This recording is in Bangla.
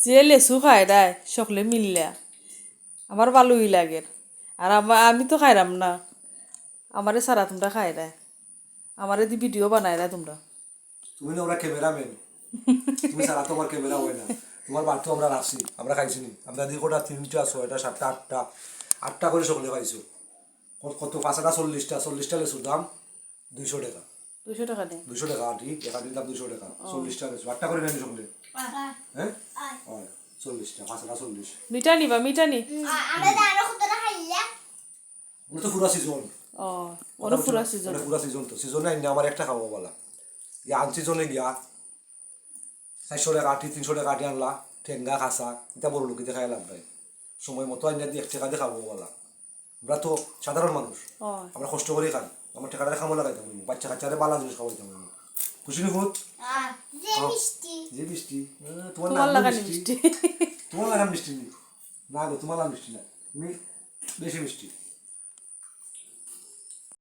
যে লেসু খায় দেয় সকলে মিললে আমার ভালোই লাগে আর আমি তো খাইলাম না আমারে সারা তোমরা খাই দেয় আমারে দি ভিডিও বানাই দেয় তোমরা তুমি না ওরা ক্যামেরাম্যান তুমি সারা তোমার ক্যামেরা হয় না তোমার বাড়তো আমরা রাখছি আমরা খাইছি নি আমরা দিয়ে কোটা 3টা 6টা 7টা 8টা করে সকলে খাইছো কত 5টা 40টা লেসুর দাম 200 টাকা 200 টাকা নেই 200 টাকা আটি একাটির দাম 200 টাকা 40টা লেসু 8টা করে নেন সকলে হ্যাঁ হয় 40টা 5টা 40 মিঠা নিবা মিঠা নি ওটা তো পুরা সিজন ও ওরা পুরা সিজন পুরা সিজন তো সিজনে আইনে আমার একটা খাবো বলা ইয়া আন সিজনে গিয়া 400 টাকা আটি 300 টাকা আটি আনলা ঠেঙ্গা খাসা এটা বড় লোক দেখাই লাভ নাই সময় মতো আইনে দিয়ে 1 টাকা দিয়ে খাবো বলা আমরা তো সাধারণ মানুষ আমরা কষ্ট করে খাই আমার টাকাটা খামো লাগাইতাম বাচ্চা কাচ্চারে বালা জিনিস খাওয়াইতাম খুশি নি খুদ যে মিষ্টি তোমার নাম লাগা মিষ্টি মিষ্টি তোমার নাম মিষ্টি না গো তোমার নাম মিষ্টি না তুমি বেশি মিষ্টি